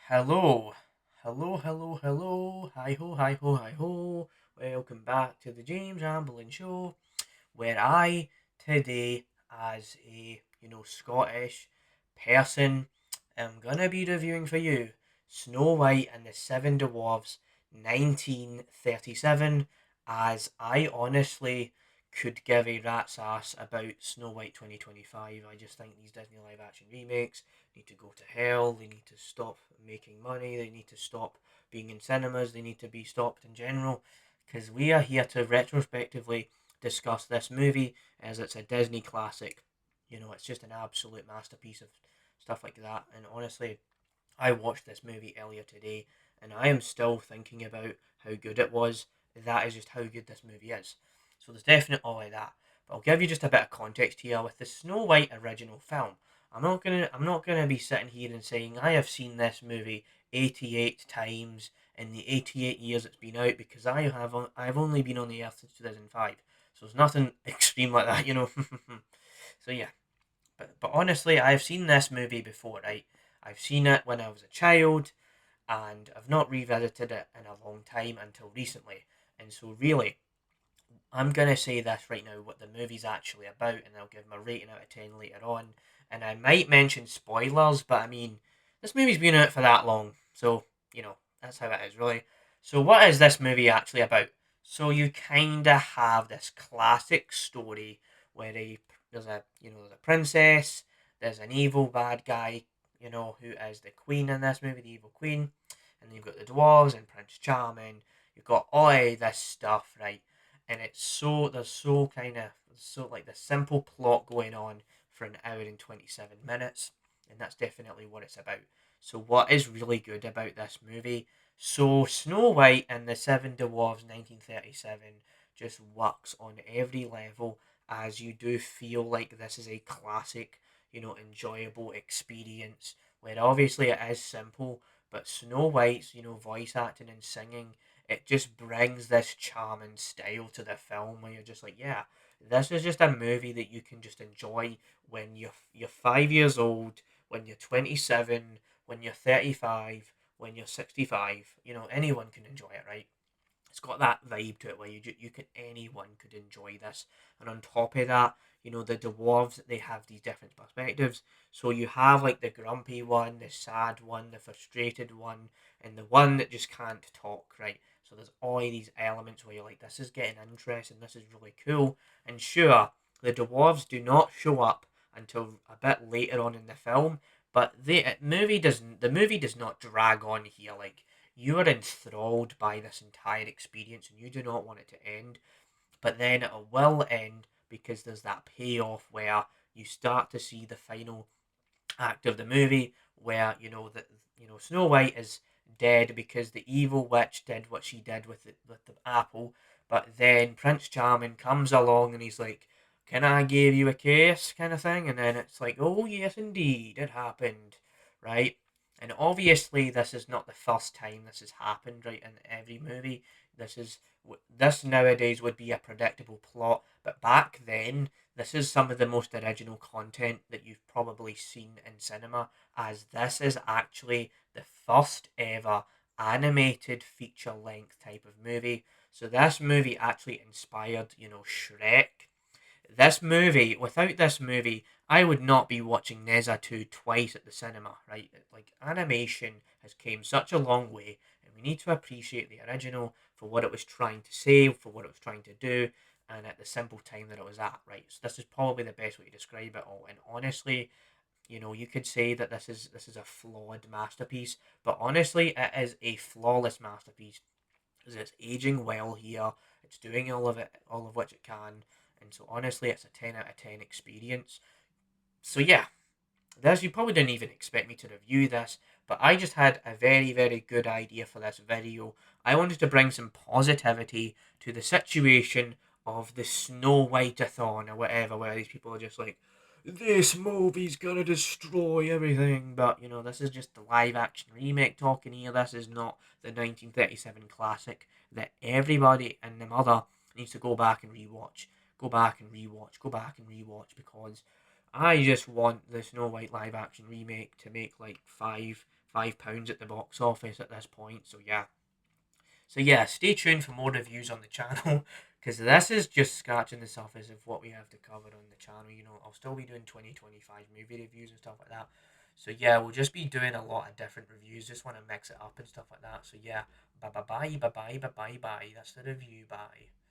Hello, hello, hi ho. Welcome back to the James Rambling Show, where I today, as a Scottish person, am gonna be reviewing for you Snow White and the Seven Dwarfs, 1937. As I honestly could give a rat's ass about Snow White 2025. I just think these Disney live action remakes need to go to hell. They need to stop making money. They need to stop being in cinemas. They need to be stopped in general. Because we are here to retrospectively discuss this movie as it's a Disney classic. It's just an absolute masterpiece of stuff like that. And honestly, I watched this movie earlier today and I am still thinking about how good it was. That is just how good this movie is. So there's definitely all of that. But I'll give you just a bit of context here with the Snow White original film. I'm not gonna be sitting here and saying I have seen this movie 88 times in the 88 years it's been out, because I've only been on the earth since 2005. So it's nothing extreme like that. So yeah, but honestly, I've seen this movie before, right? I've seen it when I was a child, and I've not revisited it in a long time until recently. And so, really, I'm gonna say this right now, what the movie's actually about, and I'll give my rating out of 10 later on. And I might mention spoilers, but I mean, this movie's been out for that long, so that's how it is, really. So, what is this movie actually about? So, you kinda have this classic story where there's a princess, there's an evil bad guy, who is the queen in this movie, the evil queen, and then you've got the dwarves and Prince Charming. You've got all of this stuff, right? And there's so kind of so like the simple plot going on for an hour and 27 minutes, and that's definitely what it's about. So what is really good about this movie? So Snow White and the Seven Dwarfs 1937 just works on every level, as you do feel like this is a classic, enjoyable experience where obviously it is simple, but Snow White's, voice acting and singing, it just brings this charming style to the film where you're just like, yeah, this is just a movie that you can just enjoy when you're 5 years old, when you're 27, when you're 35, when you're 65. Anyone can enjoy it, right? It's got that vibe to it where anyone could enjoy this. And on top of that, the dwarves, they have these different perspectives. So you have like the grumpy one, the sad one, the frustrated one, and the one that just can't talk, right? So there's all these elements where you're like, this is getting interesting, this is really cool. And sure, the dwarves do not show up until a bit later on in the film, but the movie does not drag on here. Like, you are enthralled by this entire experience and you do not want it to end. But then it will end because there's that payoff where you start to see the final act of the movie where that Snow White is dead because the evil witch did what she did with the apple. But then Prince Charming comes along and he's like, "Can I give you a kiss?" kind of thing, and then it's like, "Oh yes, indeed, it happened," right? And obviously, this is not the first time this has happened, right? In every movie, this nowadays would be a predictable plot, but back then this is some of the most original content that you've probably seen in cinema, as this is actually the first ever animated feature length type of movie. So this movie actually inspired, Shrek. Without this movie, I would not be watching Neza 2 twice at the cinema, right? Like, animation has came such a long way, and we need to appreciate the original for what it was trying to say, for what it was trying to do, and at the simple time that it was at, right? So this is probably the best way to describe it all. And honestly, you could say that this is a flawed masterpiece, but honestly, it is a flawless masterpiece. It's aging well here. It's doing all of which it can, and so honestly, it's a 10 out of 10 experience. So yeah, this you probably didn't even expect me to review this, but I just had a very very good idea for this video. I wanted to bring some positivity to the situation of the Snow White-a-thon or whatever, where these people are just like, this movie's gonna destroy everything. But this is just the live action remake talking here. This is not the 1937 classic that everybody and their mother needs to go back and rewatch. Go back and rewatch. Go back and rewatch, because I just want the Snow White live action remake to make like £5 at the box office at this point. So yeah, stay tuned for more reviews on the channel because this is just scratching the surface of what we have to cover on the channel. You know, I'll still be doing 2025 movie reviews and stuff like that. So yeah, we'll just be doing a lot of different reviews. Just want to mix it up and stuff like that. So yeah, bye bye bye bye bye bye bye bye. That's the review. Bye.